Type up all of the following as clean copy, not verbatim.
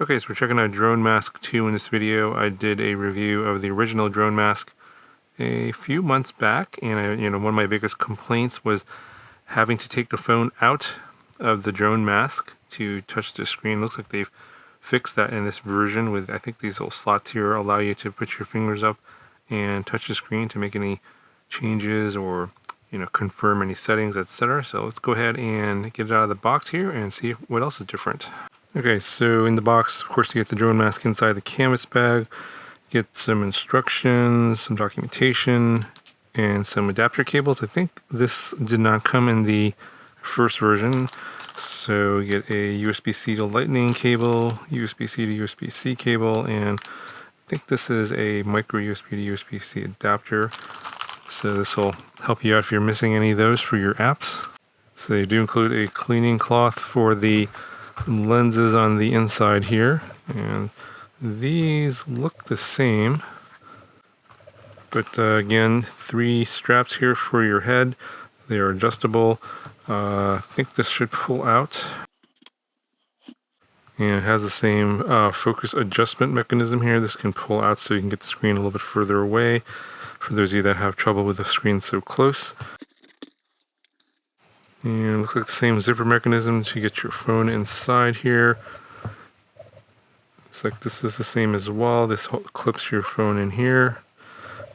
Okay, so we're checking out DroneMask2 in this video. I did a review of the original Drone Mask a few months back, and one of my biggest complaints was having to take the phone out of the Drone Mask to touch the screen. Looks like they've fixed that in this version with, I think, these little slots here allow you to put your fingers up and touch the screen to make any changes or confirm any settings, etc. So let's go ahead and get it out of the box here and see what else is different. Okay, so in the box, of course, you get the drone mask inside the canvas bag, get some instructions, some documentation, and some adapter cables. I think this did not come in the first version. So you get a USB-C to Lightning cable, USB-C to USB-C cable, and I think this is a micro USB to USB-C adapter. So this will help you out if you're missing any of those for your apps. So they do include a cleaning cloth for the lenses on the inside here, and these look the same, but again, 3 straps here for your head. They are adjustable. I think this should pull out, and it has the same focus adjustment mechanism here. This can pull out so you can get the screen a little bit further away for those of you that have trouble with the screen so close. And it looks like the same zipper mechanism to get your phone inside here. It's like this is the same as well. This clips your phone in here.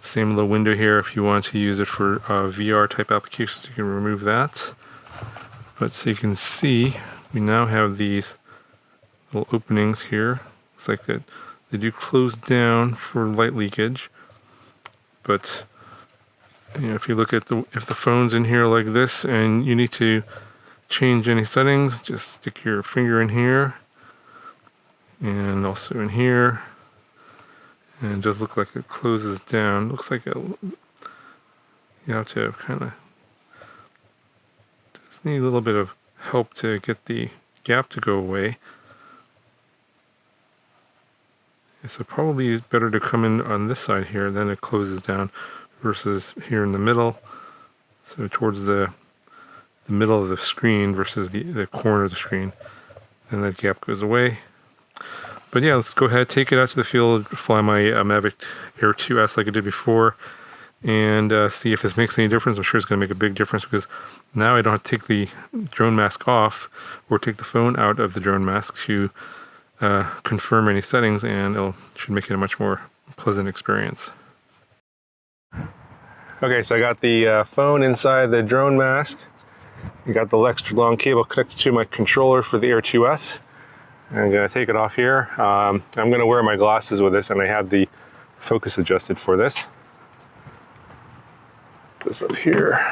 Same little window here. If you want to use it for VR type applications, you can remove that. But so you can see, we now have these little openings here. It's like that they do close down for light leakage. But if you look at if the phone's in here like this and you need to change any settings, just stick your finger in here and also in here, and it does look like it closes down. Looks like you have to kind of just need a little bit of help to get the gap to go away. So probably it's better to come in on this side here, then it closes down, versus here in the middle, so towards the middle of the screen versus the corner of the screen, and that gap goes away. But yeah, let's go ahead, take it out to the field, fly my Mavic Air 2S like I did before, and see if this makes any difference. I'm sure it's going to make a big difference, because now I don't have to take the drone mask off or take the phone out of the drone mask to confirm any settings, and it should make it a much more pleasant experience. Okay, so I got the phone inside the drone mask. I got the extra long cable connected to my controller for the Air 2S. I'm going to take it off here. I'm going to wear my glasses with this, and I have the focus adjusted for this. Put this up here.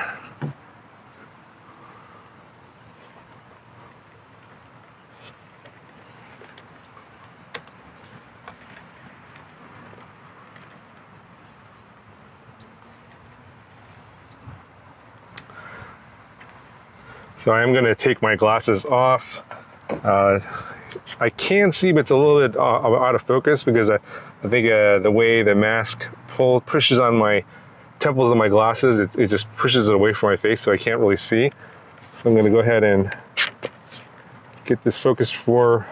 So I am going to take my glasses off. I can see, but it's a little bit out of focus, because I think the way the mask pushes on my temples of my glasses, it just pushes it away from my face, so I can't really see. So I'm going to go ahead and get this focused for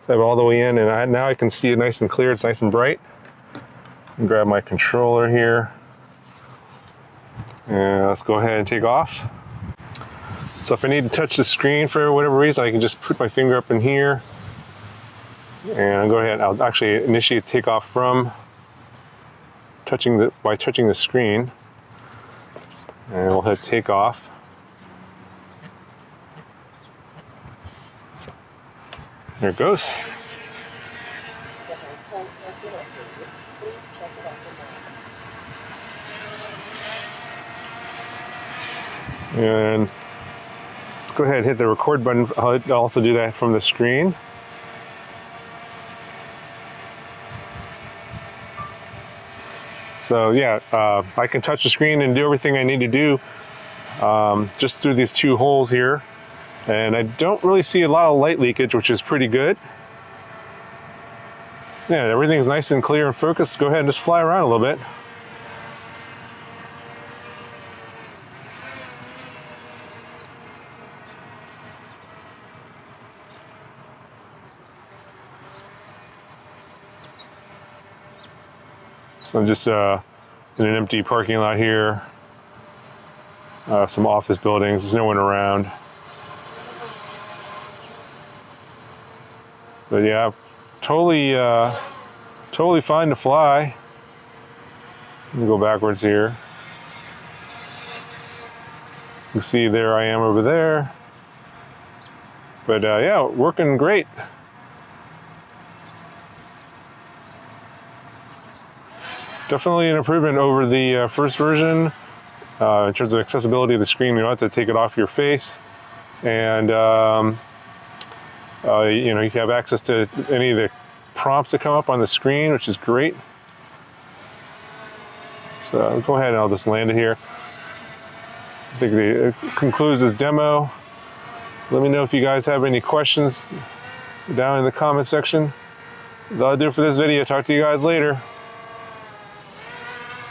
all the way in, and now I can see it nice and clear. It's nice and bright. And grab my controller here, and let's go ahead and take off. So if I need to touch the screen for whatever reason, I can just put my finger up in here and go ahead. I'll actually initiate takeoff from touching the screen, and we'll hit takeoff. There it goes. And go ahead and hit the record button. I'll also do that from the screen. So yeah, I can touch the screen and do everything I need to do just through these 2 holes here. And I don't really see a lot of light leakage, which is pretty good. Yeah, everything's nice and clear and focused. Go ahead and just fly around a little bit. So I'm just in an empty parking lot here. Some office buildings. There's no one around. But yeah, totally fine to fly. Let me go backwards here. You can see there I am over there. But yeah, working great. Definitely an improvement over the first version. In terms of accessibility of the screen, you don't have to take it off your face. And you know, you have access to any of the prompts that come up on the screen, which is great. So go ahead and I'll just land it here. I think it concludes this demo. Let me know if you guys have any questions down in the comment section. That'll do it for this video. Talk to you guys later.